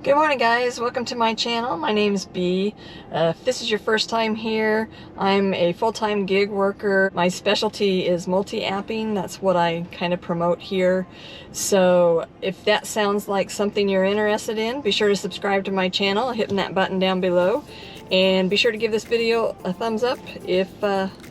Good morning, guys. Welcome to my channel. My name is Bee. If this is your first time here, I'm a full-time gig worker. My specialty is multi-apping. That's what I kind of promote here. So if that sounds like something you're interested in, be sure to subscribe to my channel, hitting that button down below. And be sure to give this video a thumbs up if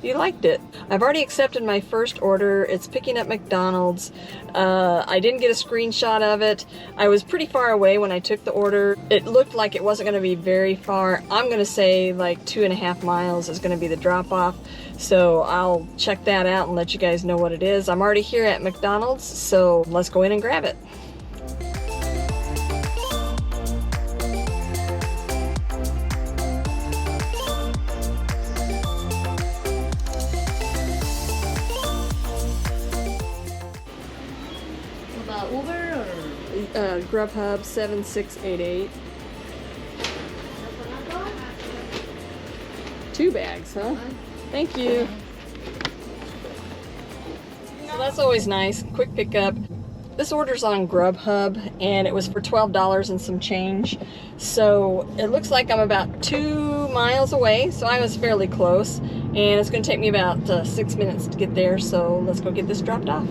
you liked it. I've already accepted my first order. It's picking up McDonald's. I didn't get a screenshot of it. I was pretty far away when I took the order. It looked like it wasn't going to be very far. I'm going to say like 2.5 miles is going to be the drop-off. So I'll check that out and let you guys know what it is. I'm already here at McDonald's, so let's go in and grab it. Uber or? GrubHub 7688. 2 bags, huh? Thank you. So that's always nice. Quick pickup. This order's on GrubHub and it was for $12 and some change. So it looks like I'm about 2 miles away, so I was fairly close. And it's going to take me about 6 minutes to get there, so let's go get this dropped off.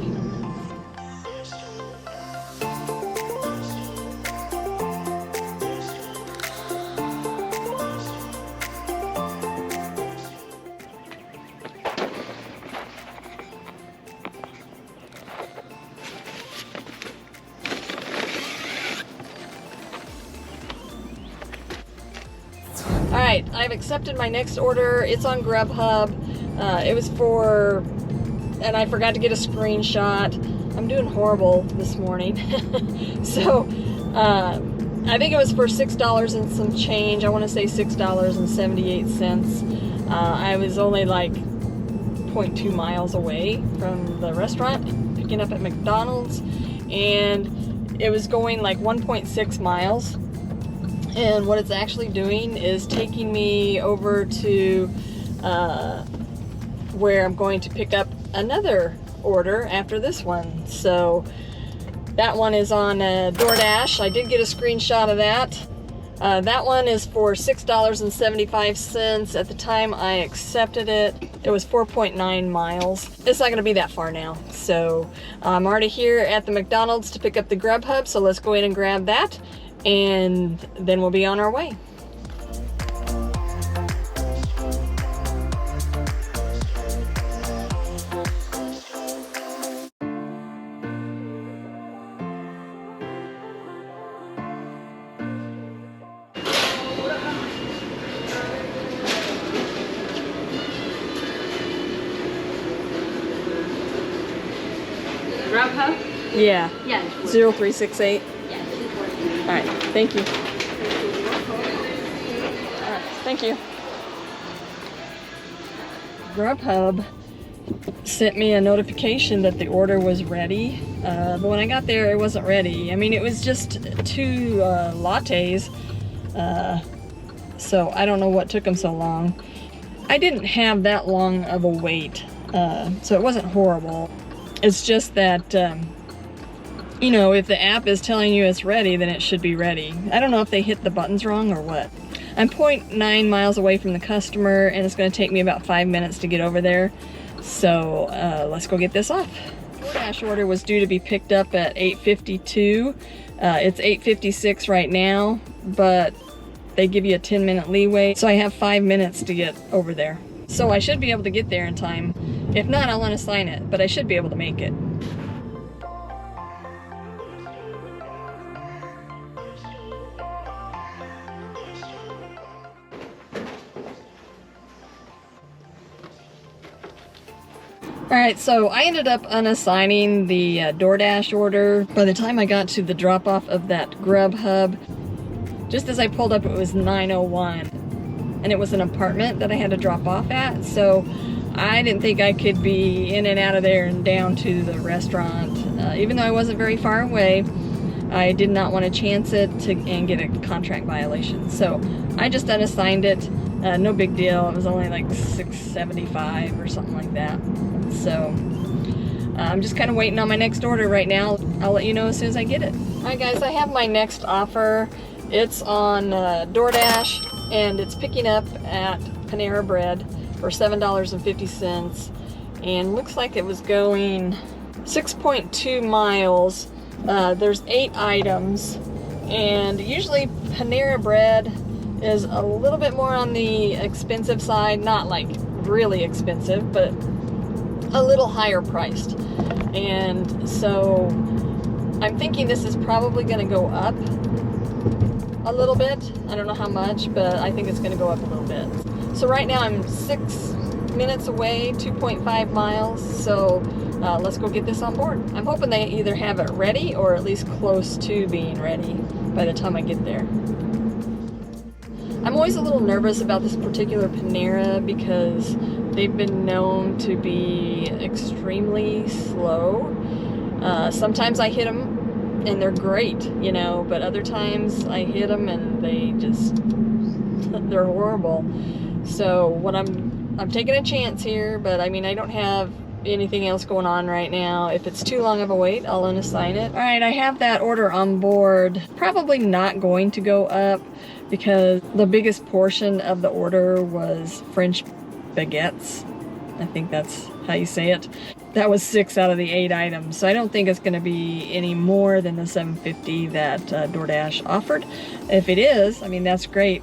Alright, I've accepted my next order. It's on GrubHub. It was for, and I forgot to get a screenshot. I'm doing horrible this morning. So, I think it was for $6 and some change. I want to say $6.78. I was only like 0.2 miles away from the restaurant, picking up at McDonald's, and it was going like 1.6 miles. And what it's actually doing is taking me over to where I'm going to pick up another order after this one. So that one is on DoorDash. I did get a screenshot of that. That one is for $6.75. At the time I accepted it, it was 4.9 miles. It's not going to be that far now. So I'm already here at the McDonald's to pick up the GrubHub, so let's go in and grab that. And then we'll be on our way. GrubHub? Yeah. Yeah. 0368. All right, thank you. All right, thank you. GrubHub sent me a notification that the order was ready, but when I got there, it wasn't ready. I mean, it was just 2 lattes, so I don't know what took them so long. I didn't have that long of a wait, so it wasn't horrible. It's just that you know, if the app is telling you it's ready, then it should be ready. I don't know if they hit the buttons wrong or what. I'm 0.9 miles away from the customer, and it's going to take me about 5 minutes to get over there. So let's go get this off. The DoorDash order was due to be picked up at 8:52. It's 8:56 right now, but they give you a 10-minute leeway. So I have 5 minutes to get over there. So I should be able to get there in time. If not, I'll unassign it, but I should be able to make it. Alright, so I ended up unassigning the DoorDash order. By the time I got to the drop-off of that GrubHub, just as I pulled up, it was 9:01. And it was an apartment that I had to drop off at, so I didn't think I could be in and out of there and down to the restaurant. Even though I wasn't very far away, I did not want to chance it and get a contract violation. So I just unassigned it. No big deal. It was only like $6.75 or something like that. So I'm just kind of waiting on my next order right now. I'll let you know as soon as I get it. Alright guys, I have my next offer. It's on DoorDash, and it's picking up at Panera Bread for $7.50, and looks like it was going 6.2 miles. There's 8 items, and usually Panera Bread is a little bit more on the expensive side, not like really expensive, but a little higher priced. And so I'm thinking this is probably going to go up a little bit. I don't know how much, but I think it's going to go up a little bit. So right now I'm 6 minutes away, 2.5 miles, so let's go get this on board. I'm hoping they either have it ready or at least close to being ready by the time I get there. I'm always a little nervous about this particular Panera because they've been known to be extremely slow. Sometimes I hit them and they're great, you know, but other times I hit them and they're horrible. So I'm taking a chance here, but I mean, I don't have anything else going on right now. If it's too long of a wait, I'll unassign it. All right, I have that order on board. Probably not going to go up because the biggest portion of the order was French baguettes. I think that's how you say it. That was 6 out of the 8 items, so I don't think it's going to be any more than the $7.50 that DoorDash offered. If it is, I mean, that's great.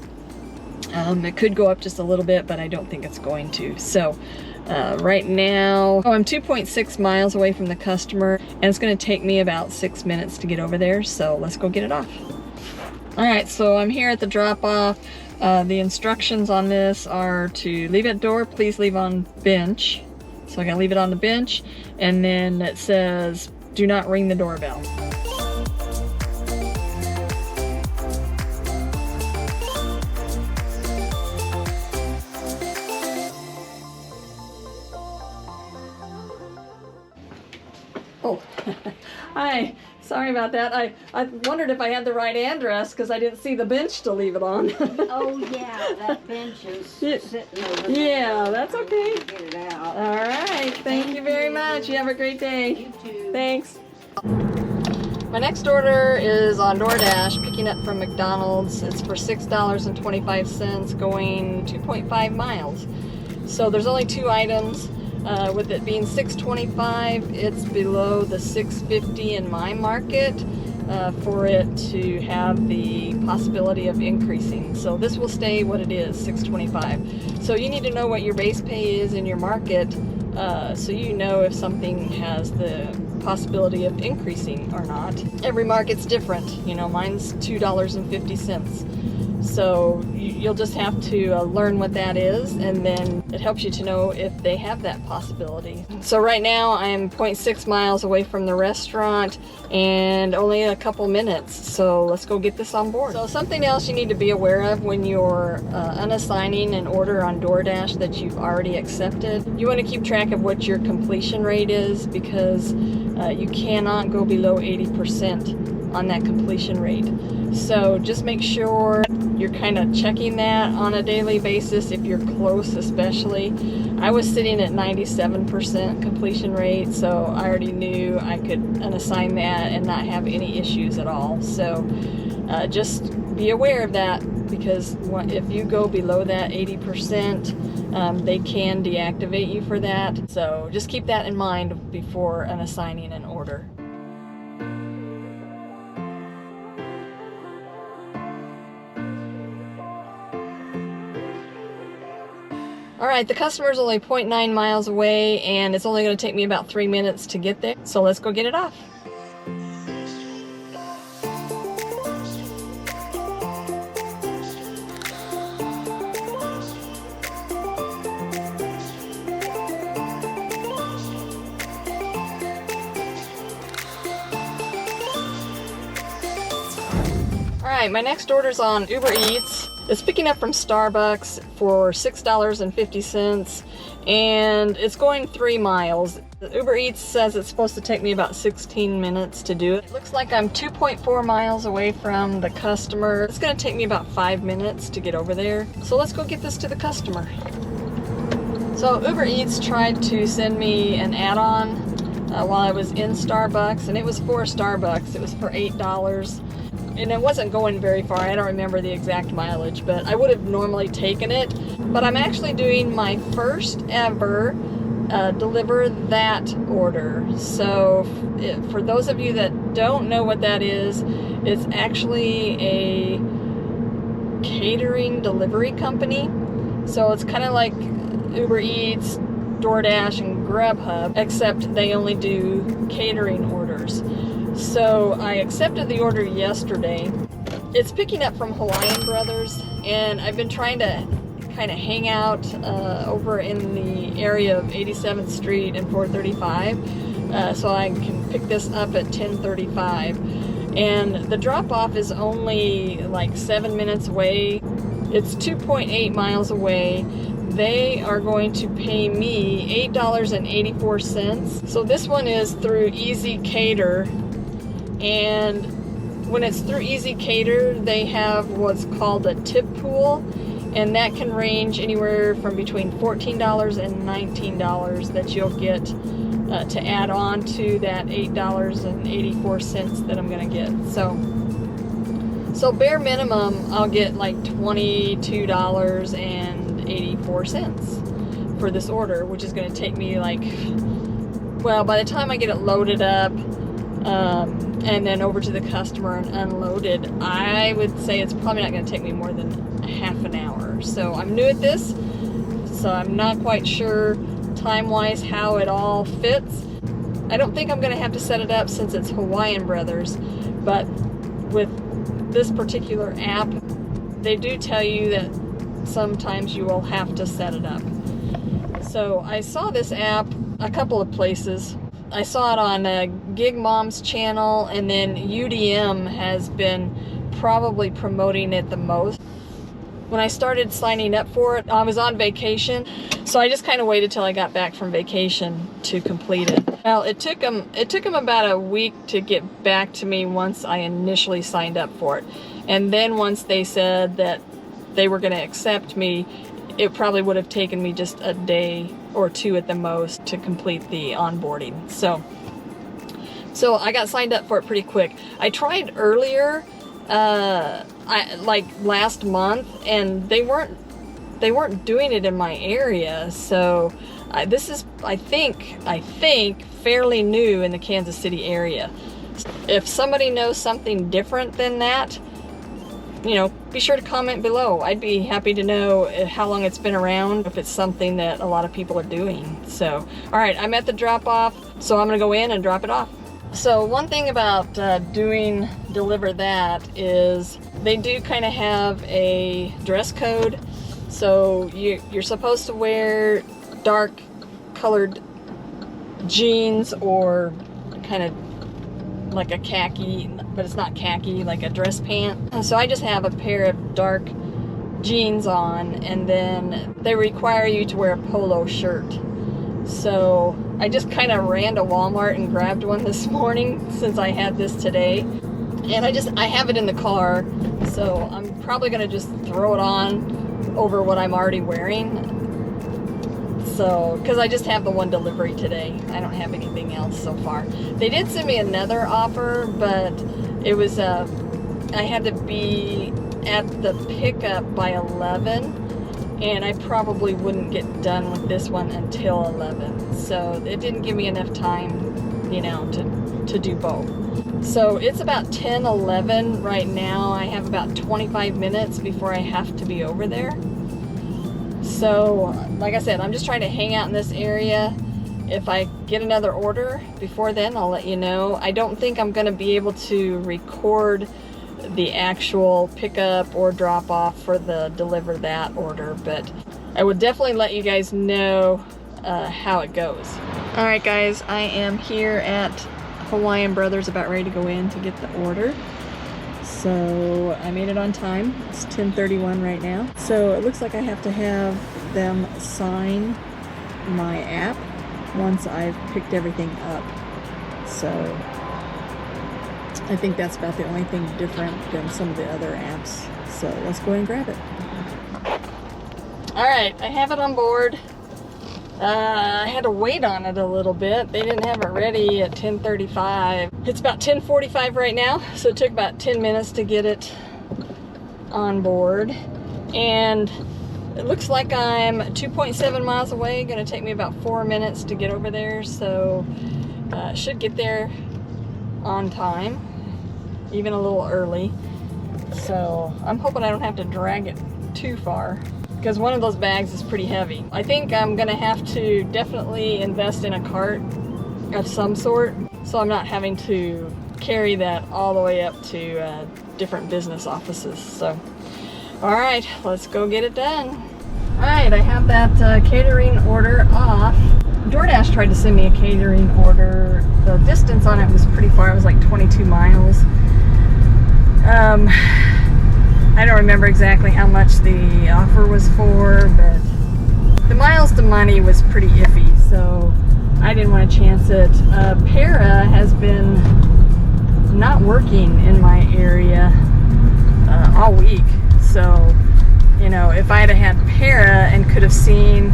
It could go up just a little bit, but I don't think it's going to. So right now, I'm 2.6 miles away from the customer, and it's going to take me about 6 minutes to get over there, so let's go get it off. All right, so I'm here at the drop-off. The instructions on this are to leave at door, please leave on bench. So I gotta leave it on the bench, and then it says, do not ring the doorbell. Oh, hi. Sorry about that. I wondered if I had the right address because I didn't see the bench to leave it on. Oh yeah, that bench is sitting over there. Yeah, that's okay. Get it out. All right. Thank you very much. You have a great day. You too. Thanks. My next order is on DoorDash, picking up from McDonald's. It's for $6.25, going 2.5 miles. So there's only 2 items. With it being $6.25, it's below the $6.50 in my market for it to have the possibility of increasing. So this will stay what it is, $6.25. So you need to know what your base pay is in your market so you know if something has the possibility of increasing or not. Every market's different. You know, mine's $2.50. So you'll just have to learn what that is, and then it helps you to know if they have that possibility. So right now I'm 0.6 miles away from the restaurant and only a couple minutes, so let's go get this on board. So something else you need to be aware of when you're unassigning an order on DoorDash that you've already accepted, you want to keep track of what your completion rate is, because you cannot go below 80% on that completion rate. So just make sure you're kind of checking that on a daily basis if you're close, especially. I was sitting at 97% completion rate, so I already knew I could unassign that and not have any issues at all. So just be aware of that, because if you go below that 80%, they can deactivate you for that. So just keep that in mind before unassigning an order. All right, the customer's only 0.9 miles away, and it's only going to take me about 3 minutes to get there. So let's go get it off. All right, my next order's on UberEats. It's picking up from Starbucks for $6.50, and it's going 3 miles. UberEats says it's supposed to take me about 16 minutes to do it. It looks like I'm 2.4 miles away from the customer. It's gonna take me about 5 minutes to get over there. So let's go get this to the customer. So UberEats tried to send me an add-on while I was in Starbucks, and it was for Starbucks. It was for $8. and it wasn't going very far. I don't remember the exact mileage, but I would have normally taken it. But I'm actually doing my first ever DoorDeliverThat order. So for those of you that don't know what that is, it's actually a catering delivery company. So it's kind of like UberEats, DoorDash, and GrubHub, except they only do catering orders. So I accepted the order yesterday. It's picking up from Hawaiian Brothers, and I've been trying to kind of hang out over in the area of 87th Street and 435, so I can pick this up at 10:35. And the drop-off is only like 7 minutes away. It's 2.8 miles away. They are going to pay me $8.84. So this one is through Easy Cater, and when it's through Easy Cater, they have what's called a tip pool, and that can range anywhere from between $14 and $19 that you'll get to add on to that $8.84 that I'm gonna get. So bare minimum, I'll get like $22.84 for this order, which is gonna take me like, well, by the time I get it loaded up, and then over to the customer and unloaded, I would say it's probably not going to take me more than half an hour. So I'm new at this, so I'm not quite sure time-wise how it all fits. I don't think I'm going to have to set it up since it's Hawaiian Brothers, but with this particular app, they do tell you that sometimes you will have to set it up. So I saw this app a couple of places. I saw it on Gig Mom's channel, and then UDM has been probably promoting it the most. When I started signing up for it, I was on vacation, so I just kind of waited till I got back from vacation to complete it. Well, it took them about a week to get back to me once I initially signed up for it. And then once they said that they were going to accept me, it probably would have taken me just a day or two at the most to complete the onboarding. So I got signed up for it pretty quick. I tried earlier, like last month, and they weren't doing it in my area. So this is, I think, fairly new in the Kansas City area. If somebody knows something different than that, you know, be sure to comment below. I'd be happy to know how long it's been around, if it's something that a lot of people are doing. So, all right, I'm at the drop-off, so I'm gonna go in and drop it off. So one thing about doing DoorDeliverThat is they do kind of have a dress code. So you're supposed to wear dark colored jeans or kind of like a khaki, but it's not khaki, like a dress pant. So I just have a pair of dark jeans on, and then they require you to wear a polo shirt. So I just kind of ran to Walmart and grabbed one this morning since I had this today. And I have it in the car, so I'm probably gonna just throw it on over what I'm already wearing. So, because I just have the one delivery today. I don't have anything else so far. They did send me another offer, but it was, I had to be at the pickup by 11, and I probably wouldn't get done with this one until 11. So it didn't give me enough time, you know, to do both. So it's about 10:11 right now. I have about 25 minutes before I have to be over there. So, like I said, I'm just trying to hang out in this area. If I get another order before then, I'll let you know. I don't think I'm going to be able to record the actual pickup or drop off for the DoorDeliverThat order, but I would definitely let you guys know how it goes. Alright guys, I am here at Hawaiian Brothers, about ready to go in to get the order. So I made it on time. It's 10:31 right now. So it looks like I have to have them sign my app once I've picked everything up. So I think that's about the only thing different than some of the other apps. So let's go and grab it. All right, I have it on board. I had to wait on it a little bit. They didn't have it ready at 10:35. It's about 10:45 right now, so it took about 10 minutes to get it on board. And it looks like I'm 2.7 miles away. Gonna take me about 4 minutes to get over there, so should get there on time, even a little early. So I'm hoping I don't have to drag it too far, because one of those bags is pretty heavy. I think I'm gonna have to definitely invest in a cart of some sort, so I'm not having to carry that all the way up to different business offices. So, all right, let's go get it done. All right, I have that catering order off. DoorDash tried to send me a catering order. The distance on it was pretty far. It was like 22 miles. I don't remember exactly how much the offer was for, but the miles to money was pretty iffy, so I didn't want to chance it. Panera has been not working in my area all week, so you know, if I'd have had Panera and could have seen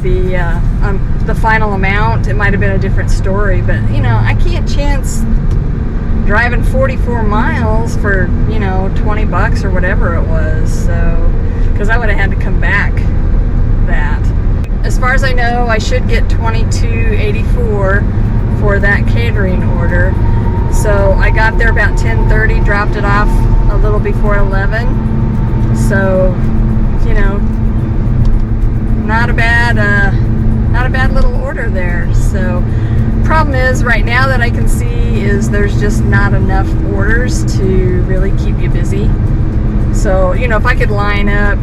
the final amount, it might have been a different story. But you know, I can't chance driving 44 miles for, you know, 20 bucks or whatever it was, so, because I would have had to come back that. As far as I know, I should get $22.84 for that catering order. So I got there about 10:30, dropped it off a little before 11. So, you know, not a bad little order there. So, problem is, right now that I can see is there's just not enough orders to really keep you busy. So, you know, if I could line up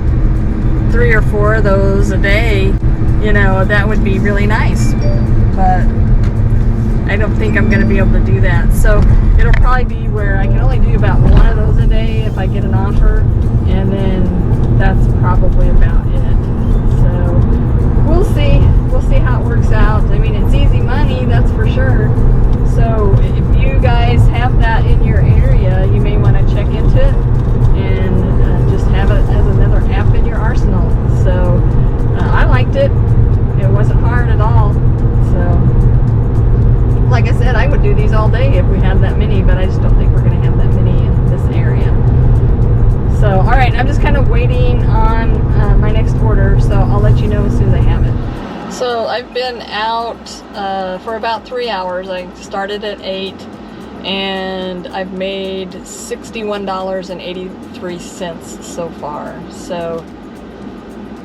3 or 4 of those a day, you know, that would be really nice. But I don't think I'm going to be able to do that. So it'll probably be where I can only do about 1 of those a day if I get an offer, and then that's probably about it. So we'll see. We'll see how it works out. I mean, it's easy money, that's for sure. So if you guys have that in your area, you may want to check into it and just have it as another app in your arsenal. So I liked it. It wasn't hard at all. So like I said, I would do these all day if we had that many, but I just don't think we're going to have that many in this area. So, all right, I'm just kind of waiting on my next order, so I'll let you know as soon as I have it. So I've been out for about 3 hours. I started at 8, and I've made $61.83 so far. So,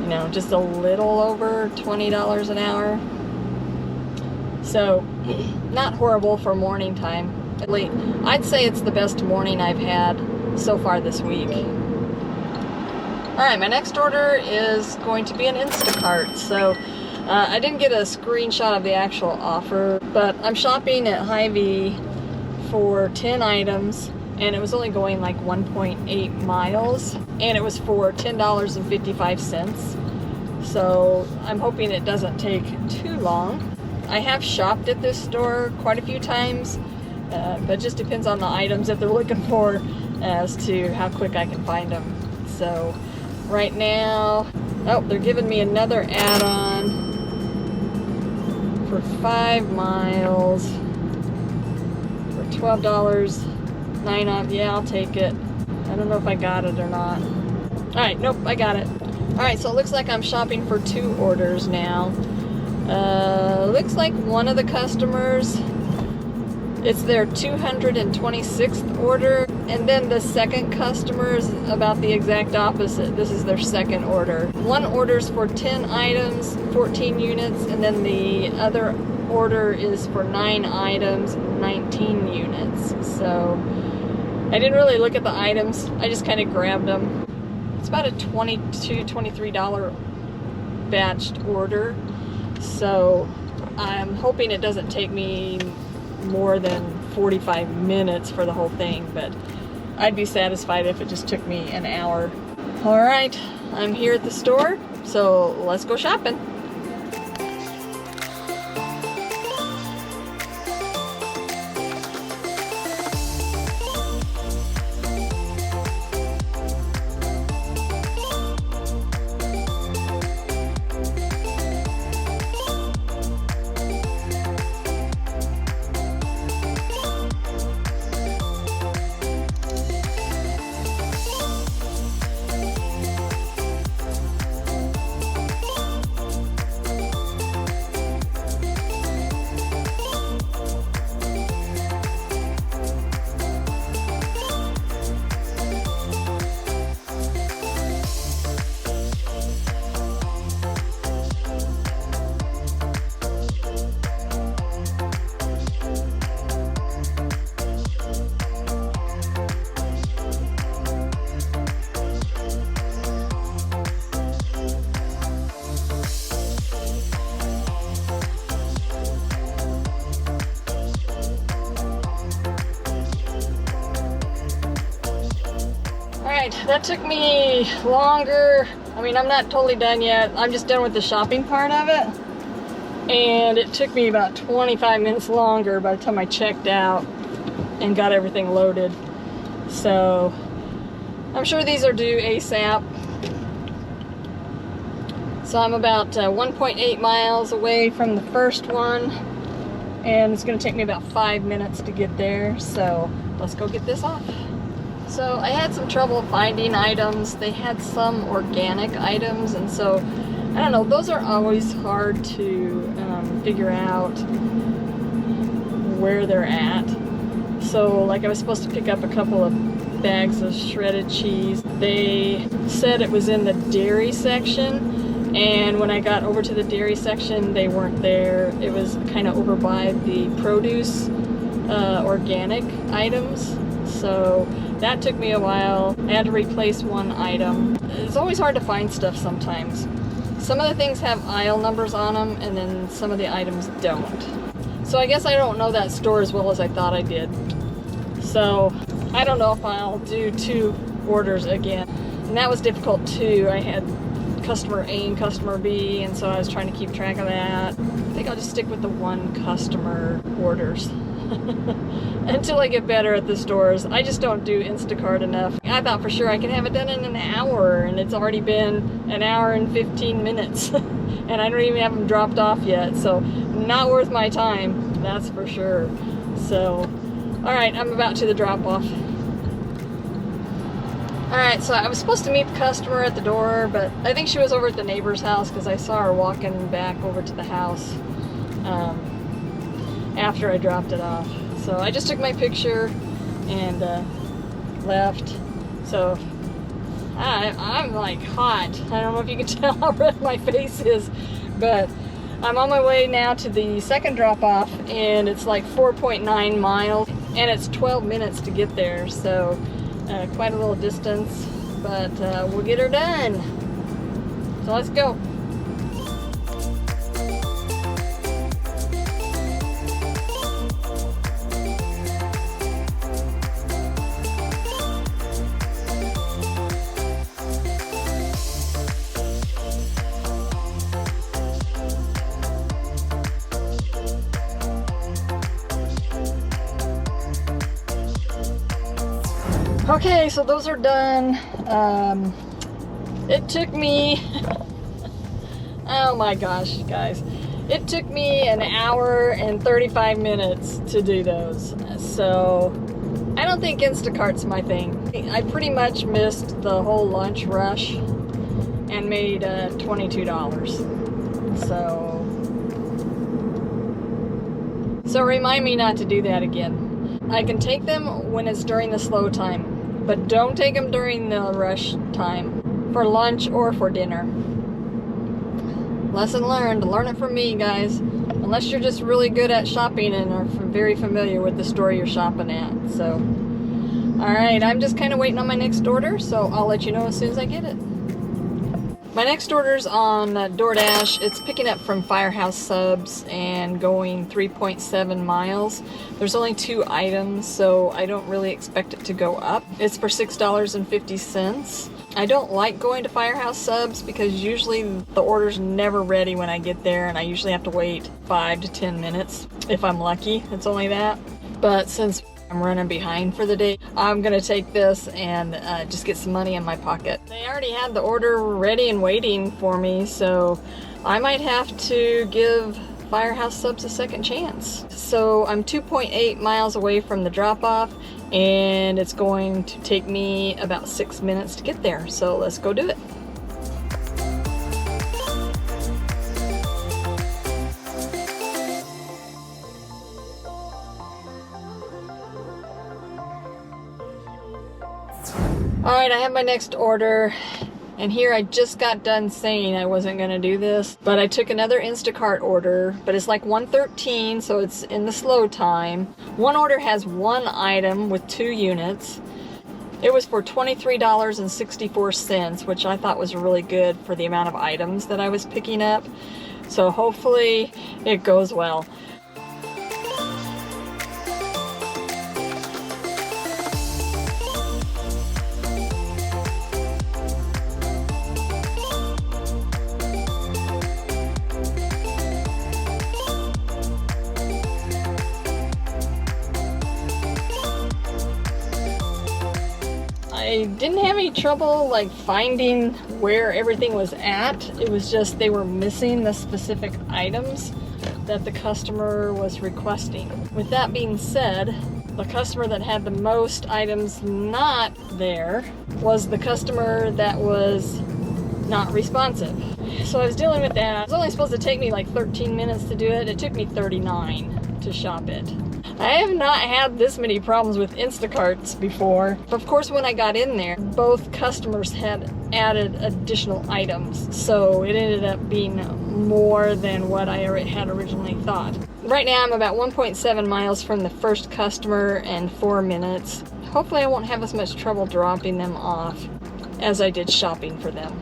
you know, just a little over $20 an hour. So, not horrible for morning time. I'd say it's the best morning I've had so far this week. Alright, my next order is going to be an InstaCart. So, I didn't get a screenshot of the actual offer, but I'm shopping at Hy-Vee for 10 items, and it was only going like 1.8 miles, and it was for $10.55. So, I'm hoping it doesn't take too long. I have shopped at this store quite a few times, but it just depends on the items that they're looking for as to how quick I can find them. So right now, oh, they're giving me another add-on for 5 miles for $12, 9 off. Yeah, I'll take it. I don't know if I got it or not. All right, nope, I got it. All right, so it looks like I'm shopping for 2 orders now. Looks like one of the customers, it's their 226th order, and then the second customer is about the exact opposite. This is their second order. One order's for 10 items, 14 units, and then the other order is for 9 items, 19 units. So I didn't really look at the items, I just kind of grabbed them. It's about a $22, $23 batched order. So I'm hoping it doesn't take me more than 45 minutes for the whole thing, but I'd be satisfied if it just took me an hour. All right, I'm here at the store, so let's go shopping. that took me longer. I mean, I'm not totally done yet. I'm just done with the shopping part of it. And it took me about 25 minutes longer by the time I checked out and got everything loaded. So I'm sure these are due ASAP. So I'm about 1.8 miles away from the first one, and it's going to take me about 5 minutes to get there. So let's go get this off. So I had some trouble finding items. They had some organic items, and so I don't know, those are always hard to figure out where they're at. So like I was supposed to pick up a couple of bags of shredded cheese. They said it was in the dairy section, and when I got over to the dairy section, they weren't there. It was kind of over by the produce organic items. So that took me a while. I had to replace one item. It's always hard to find stuff sometimes. Some of the things have aisle numbers on them, and then some of the items don't. So I guess I don't know that store as well as I thought I did. So I don't know if I'll do 2 orders again. And that was difficult too. I had customer A and customer B, and so I was trying to keep track of that. I think I'll just stick with the 1 customer orders until I get better at the stores. I just don't do Instacart enough. I thought for sure I could have it done in an hour, and it's already been an hour and 15 minutes. And I don't even have them dropped off yet, so not worth my time, that's for sure. So, alright, I'm about to the drop-off. Alright, so I was supposed to meet the customer at the door, but I think she was over at the neighbor's house because I saw her walking back over to the house after I dropped it off. So I just took my picture and left. So I'm like hot. I don't know if you can tell how red my face is, but I'm on my way now to the second drop-off, and it's like 4.9 miles, and it's 12 minutes to get there. So quite a little distance, but we'll get her done. So let's go. Okay, so those are done. It took me, oh my gosh, guys. It took me an hour and 35 minutes to do those. So I don't think Instacart's my thing. I pretty much missed the whole lunch rush and made $22. So remind me not to do that again. I can take them when it's during the slow time, but don't take them during the rush time for lunch or for dinner. Lesson learned. Learn it from me, guys. Unless you're just really good at shopping and are very familiar with the store you're shopping at. So, alright, I'm just kind of waiting on my next order, so I'll let you know as soon as I get it. My next order's on DoorDash. It's picking up from Firehouse subs and going 3.7 miles. There's only 2 items, so I don't really expect it to go up. It's for $6.50. I don't like going to Firehouse subs because usually the order's never ready when I get there, and I usually have to wait 5 to 10 minutes. If I'm lucky, it's only that. But since I'm running behind for the day, I'm gonna take this and just get some money in my pocket. They already had the order ready and waiting for me, so I might have to give Firehouse subs a second chance. So I'm 2.8 miles away from the drop-off, and it's going to take me about 6 minutes to get there. So let's go do it. Alright, I have my next order, and here I just got done saying I wasn't going to do this, but I took another Instacart order, but it's like 1:13, so it's in the slow time. One order has 1 item with 2 units. It was for $23.64, which I thought was really good for the amount of items that I was picking up. So hopefully it goes well. didn't have any trouble like finding where everything was at. It was just they were missing the specific items that the customer was requesting. With that being said, the customer that had the most items not there was the customer that was not responsive. So I was dealing with that. It was only supposed to take me like 13 minutes to do it. It took me 39 to shop it. I have not had this many problems with Instacarts before. Of course, when I got in there, both customers had added additional items, so it ended up being more than what I had originally thought. Right now, I'm about 1.7 miles from the first customer and 4 minutes. Hopefully, I won't have as much trouble dropping them off as I did shopping for them.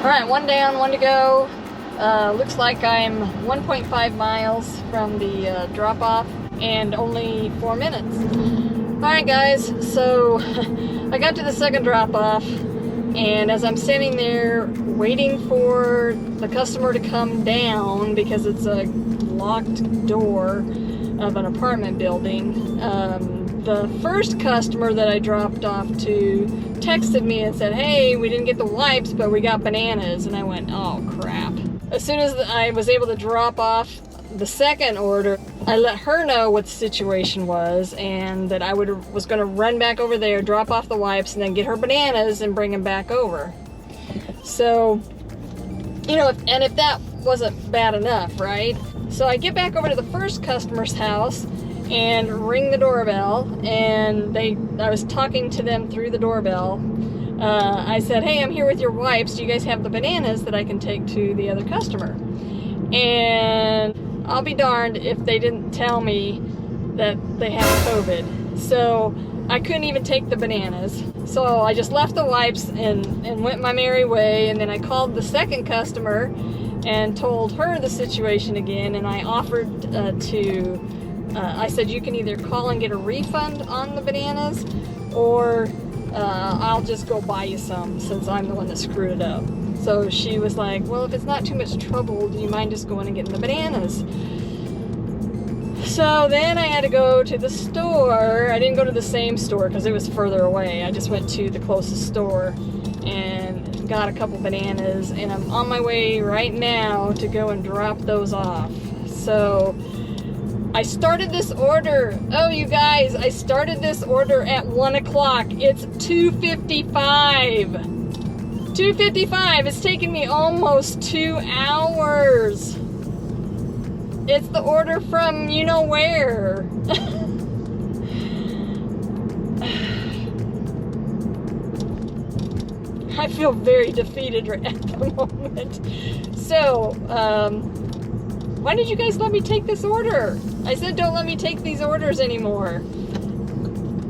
Alright, one down, one to go. Looks like I'm 1.5 miles from the drop-off and only 4 minutes. Alright guys, so I got to the second drop-off, and as I'm standing there waiting for the customer to come down because it's a locked door of an apartment building, the first customer that I dropped off to texted me and said, hey, we didn't get the wipes, but we got bananas. And I went, oh crap. As soon as I was able to drop off the second order, I let her know what the situation was and that I was going to run back over there, drop off the wipes, and then get her bananas and bring them back over. So, you know, if that wasn't bad enough, right? So I get back over to the first customer's house and ring the doorbell, and I was talking to them through the doorbell. I said, hey, I'm here with your wipes. Do you guys have the bananas that I can take to the other customer? And I'll be darned if they didn't tell me that they had COVID. So I couldn't even take the bananas. So I just left the wipes and went my merry way, and then I called the second customer and told her the situation again, and I offered I said, you can either call and get a refund on the bananas, or I'll just go buy you some since I'm the one that screwed it up. So she was like, well, if it's not too much trouble, do you mind just going and getting the bananas? So then I had to go to the store. I didn't go to the same store because it was further away. I just went to the closest store and got a couple bananas, and I'm on my way right now to go and drop those off. So I started this order. Oh, you guys, I started this order at 1 o'clock. It's 2:55. 2:55. It's taken me almost 2 hours. It's the order from you know where. I feel very defeated right at the moment. So, why did you guys let me take this order? I said don't let me take these orders anymore.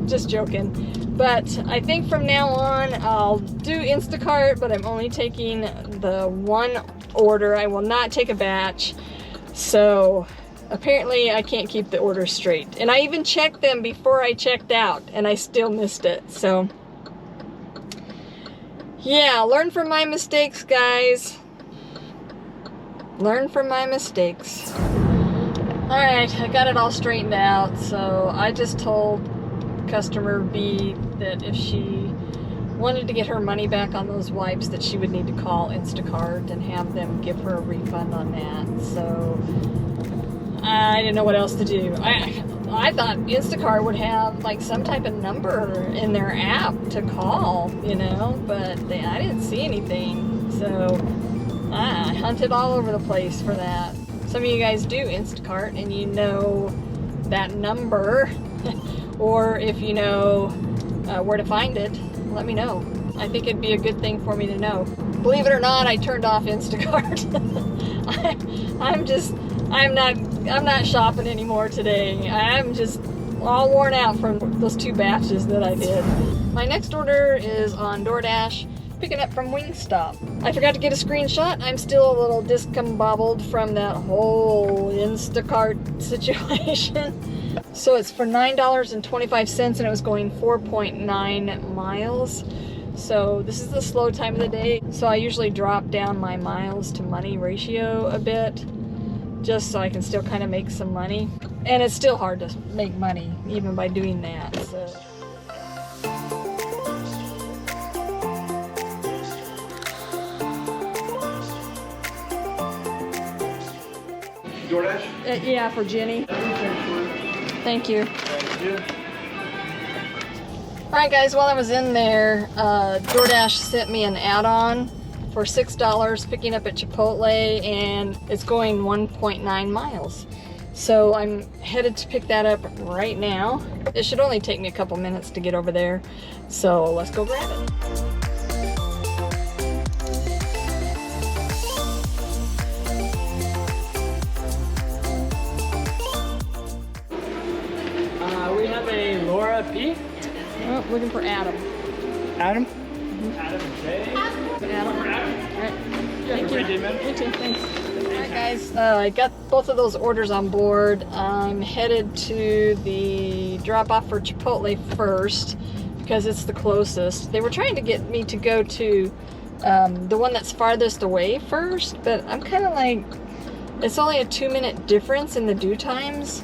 Just joking. But I think from now on I'll do Instacart, but I'm only taking the one order. I will not take a batch. So apparently I can't keep the orders straight. And I even checked them before I checked out, and I still missed it. So yeah, learn from my mistakes, guys. Learn from my mistakes. Alright, I got it all straightened out. So I just told customer B that if she wanted to get her money back on those wipes, that she would need to call Instacart and have them give her a refund on that. So I didn't know what else to do. I thought Instacart would have like some type of number in their app to call, you know, but I didn't see anything. So I hunted all over the place for that. Some of you guys do Instacart and you know that number, or if you know where to find it, let me know. I think it'd be a good thing for me to know. Believe it or not, I turned off Instacart. I'm not shopping anymore today. I'm just all worn out from those 2 batches that I did. My next order is on DoorDash. picking up from Wingstop. I forgot to get a screenshot. I'm still a little discombobbled from that whole Instacart situation. So it's for $9.25 and it was going 4.9 miles. So this is the slow time of the day. So I usually drop down my miles to money ratio a bit, just so I can still kind of make some money. And it's still hard to make money even by doing that. So. DoorDash? Yeah, for Jenny. Thank you. Thank you. Alright guys, while I was in there, DoorDash sent me an add-on for $6 picking up at Chipotle, and it's going 1.9 miles. So I'm headed to pick that up right now. It should only take me a couple minutes to get over there. So let's go grab it. We have a Laura P. Oh, looking for Adam. Adam? Adam J. Adam. For Adam? Alright. Yeah, Thank for you. free day, man. You too, thanks. Alright guys, I got both of those orders on board. I'm headed to the drop-off for Chipotle first because it's the closest. They were trying to get me to go to the one that's farthest away first, but I'm kind of like, it's only a 2-minute difference in the due times.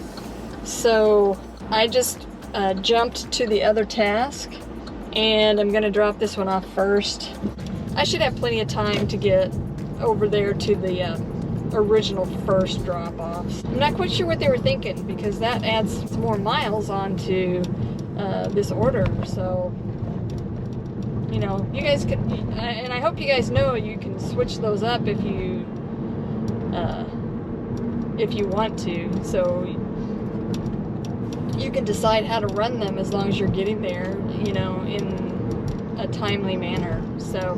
So I just jumped to the other task, and I'm gonna drop this one off first. I should have plenty of time to get over there to the original first drop-offs. I'm not quite sure what they were thinking, because that adds some more miles onto this order. So, you know, you guys can, and I hope you guys know you can switch those up if you want to. So you can decide how to run them as long as you're getting there, you know, in a timely manner. So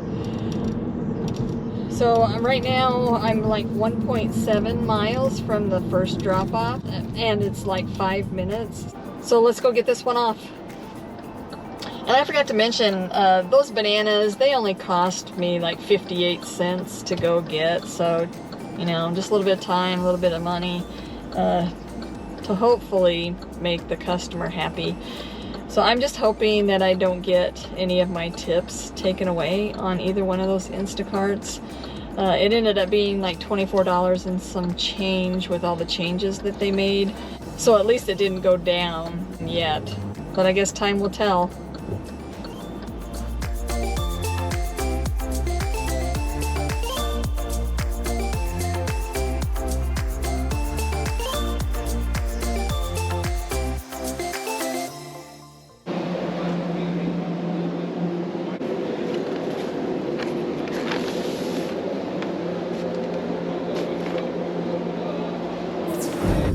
right now I'm like 1.7 miles from the first drop-off, and it's like 5 minutes. So let's go get this one off. And I forgot to mention, those bananas, they only cost me like 58 cents to go get. So, you know, just a little bit of time, a little bit of money, to hopefully make the customer happy. So I'm just hoping that I don't get any of my tips taken away on either one of those Instacarts. It ended up being like $24 and some change with all the changes that they made. So at least it didn't go down yet. But I guess time will tell.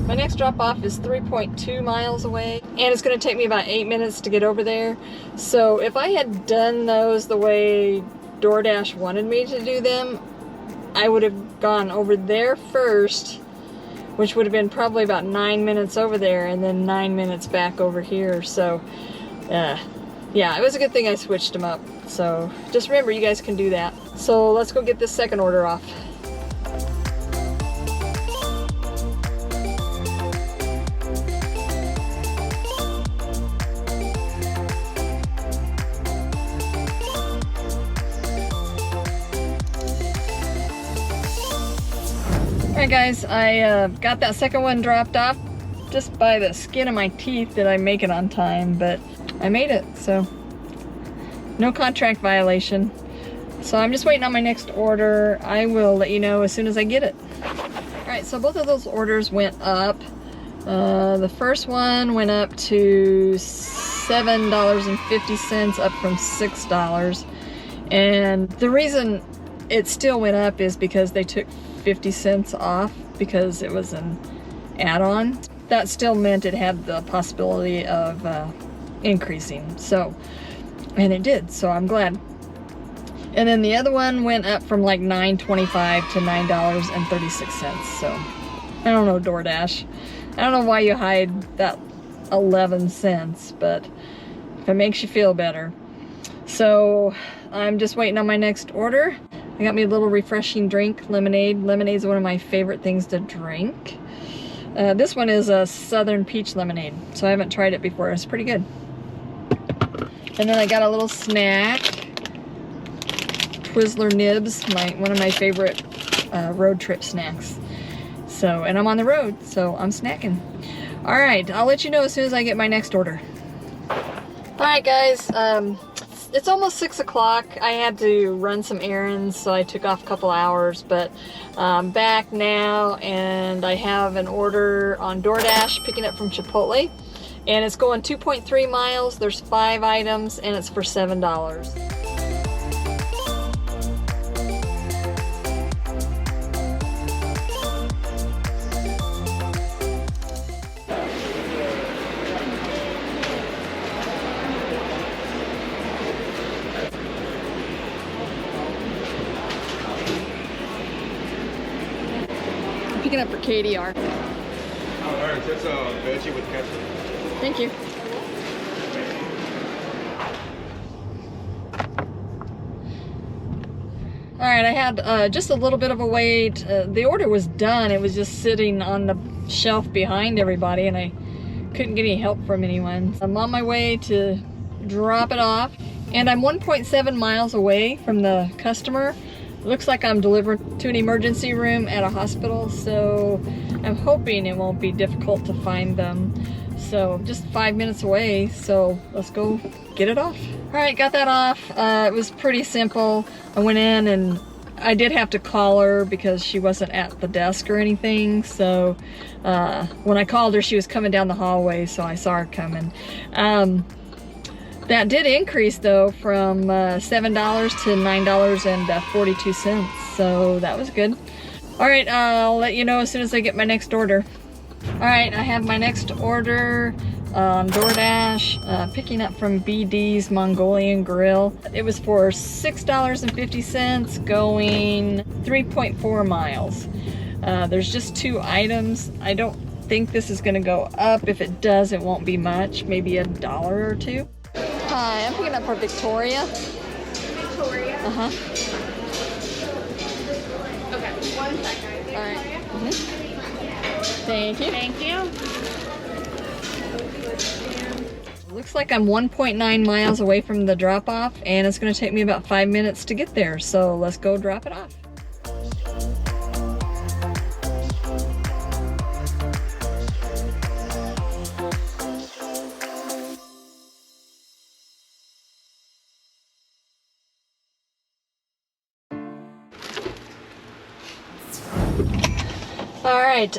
My next drop-off is 3.2 miles away, and it's going to take me about 8 minutes to get over there. So if I had done those the way DoorDash wanted me to do them, I would have gone over there first, which would have been probably about 9 minutes over there, and then 9 minutes back over here. So, yeah, it was a good thing I switched them up. So just remember, you guys can do that. So let's go get this second order off. Alright guys, I got that second one dropped off. Just by the skin of my teeth did I make it on time, but I made it, so no contract violation. So I'm just waiting on my next order. I will let you know as soon as I get it. Alright, so both of those orders went up. The first one went up to $7.50, up from $6. And the reason it still went up is because they took 50 cents off because it was an add-on. That still meant it had the possibility of increasing. So, and it did, so I'm glad. And then the other one went up from like $9.25 to $9.36. So, I don't know, DoorDash. I don't know why you hide that 11 cents, but if it makes you feel better. So I'm just waiting on my next order. I got me a little refreshing drink, lemonade. Lemonade is one of my favorite things to drink. This one is a Southern Peach Lemonade, so I haven't tried it before. It's pretty good. And then I got a little snack, Twizzler Nibs, one of my favorite road trip snacks. So, and I'm on the road, so I'm snacking. All right, I'll let you know as soon as I get my next order. All right, guys, it's almost 6 o'clock. I had to run some errands, so I took off a couple hours, but I'm back now, and I have an order on DoorDash, picking up from Chipotle, and it's going 2.3 miles. There's 5 items, and it's for $7. Picking up for KDR. Oh, alright, that's a veggie with ketchup. Thank you. Alright, I had just a little bit of a wait. The order was done. It was just sitting on the shelf behind everybody, and I couldn't get any help from anyone. I'm on my way to drop it off, and I'm 1.7 miles away from the customer. Looks like I'm delivering to an emergency room at a hospital, so I'm hoping it won't be difficult to find them. So just 5 minutes away, so let's go get it off. All right, got that off. It was pretty simple. I went in and I did have to call her because she wasn't at the desk or anything. So when I called her, she was coming down the hallway, so I saw her coming. That did increase though from $7 to $9.42, so that was good. All right, I'll let you know as soon as I get my next order. All right, I have my next order on DoorDash, picking up from BD's Mongolian Grill. It was for $6.50, going 3.4 miles. There's just 2 items. I don't think this is gonna go up. If it does, it won't be much, maybe $1 or 2. Hi, I'm picking up for Victoria. Victoria? Uh-huh. Okay, 1 second. All right. Thank you. Thank you. Looks like I'm 1.9 miles away from the drop-off, and it's going to take me about 5 minutes to get there, so let's go drop it off. All right,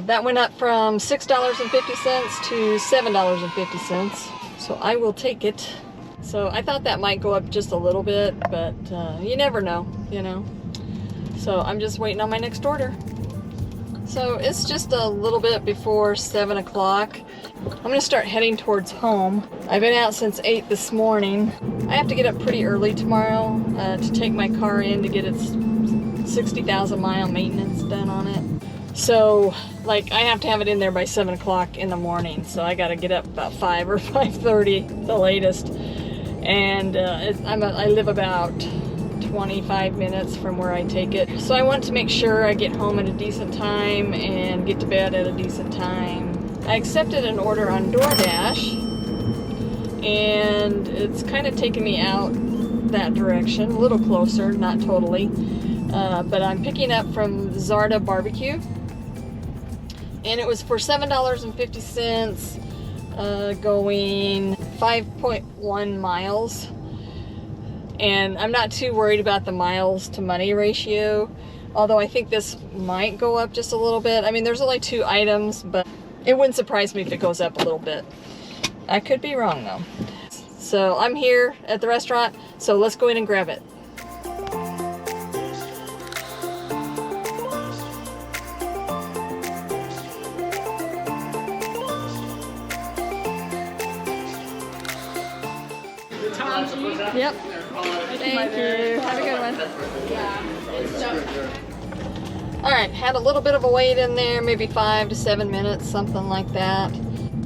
that went up from $6.50 to $7.50, so I will take it. So I thought that might go up just a little bit, but you never know, you know. So I'm just waiting on my next order. So it's just a little bit before 7 o'clock. I'm gonna start heading towards home. I've been out since 8 this morning. I have to get up pretty early tomorrow to take my car in to get its 60,000 mile maintenance done on it. So, like, I have to have it in there by 7 o'clock in the morning, so I gotta get up about 5 or 5:30, the latest. And I live about 25 minutes from where I take it. So I want to make sure I get home at a decent time and get to bed at a decent time. I accepted an order on DoorDash, and it's kind of taken me out that direction, a little closer, not totally. But I'm picking up from Zarda Barbecue, and it was for $7.50, going 5.1 miles. And I'm not too worried about the miles to money ratio, although I think this might go up just a little bit. I mean, there's only 2 items, but it wouldn't surprise me if it goes up a little bit. I could be wrong though. So I'm here at the restaurant, so let's go in and grab it. Yep. Thank you. Have a good one. Alright, had a little bit of a wait in there, maybe 5 to 7 minutes, something like that.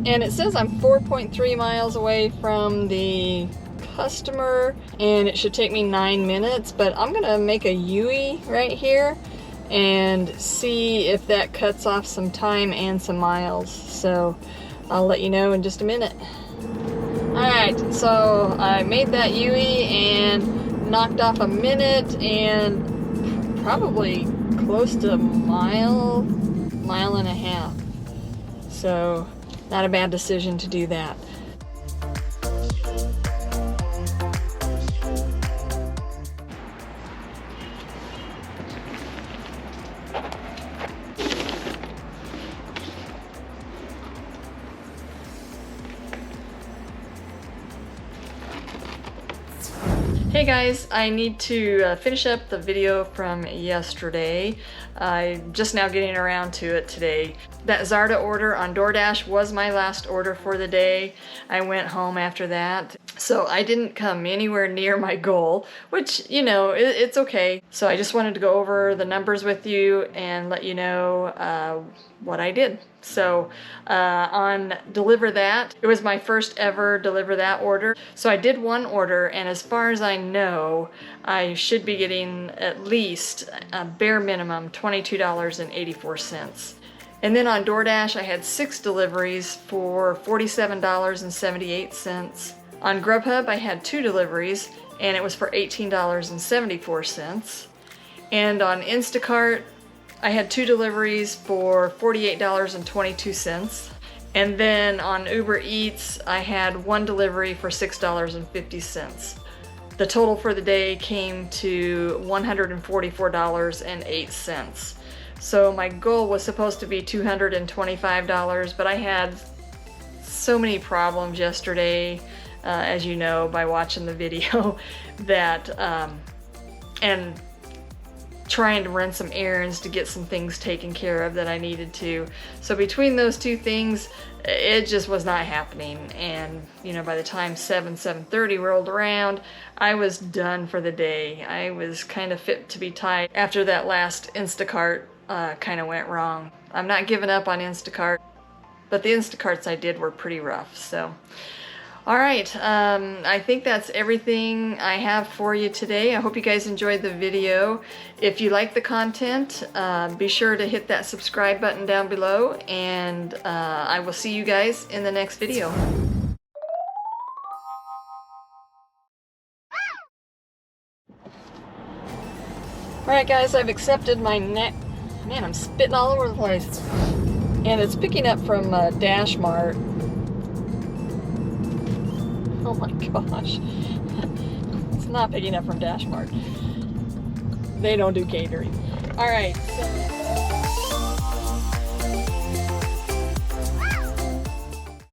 And it says I'm 4.3 miles away from the customer, and it should take me 9 minutes, but I'm gonna make a UE right here and see if that cuts off some time and some miles. So I'll let you know in just a minute. Alright, so I made that UE and knocked off a minute and probably close to a mile and a half. So not a bad decision to do that. Hey guys, I need to finish up the video from yesterday. I'm just now getting around to it today. That Zarda order on DoorDash was my last order for the day. I went home after that. So I didn't come anywhere near my goal, which, you know, it's okay. So I just wanted to go over the numbers with you and let you know what I did. So on DeliverThat, it was my first ever DeliverThat order. So I did one order, and as far as I know, I should be getting at least a bare minimum $22.84. And then on DoorDash, I had 6 deliveries for $47.78. On GrubHub, I had 2 deliveries, and it was for $18.74. And on InstaCart, I had 2 deliveries for $48.22. And then on UberEats, I had 1 delivery for $6.50. The total for the day came to $144.08. So my goal was supposed to be $225, but I had so many problems yesterday, as you know by watching the video, that and trying to run some errands to get some things taken care of that I needed to. So between those two things, it just was not happening. And you know, by the time 7:30 rolled around, I was done for the day. I was kind of fit to be tied after that last Instacart kind of went wrong. I'm not giving up on Instacart, but the Instacarts I did were pretty rough. So alright, I think that's everything I have for you today. I hope you guys enjoyed the video. If you like the content, be sure to hit that subscribe button down below, and I will see you guys in the next video. Alright guys, I've accepted my Man, I'm spitting all over the place. And it's picking up from Dash Mart. Oh my gosh. It's not picking up from Dash Mart. They don't do catering. Alright, so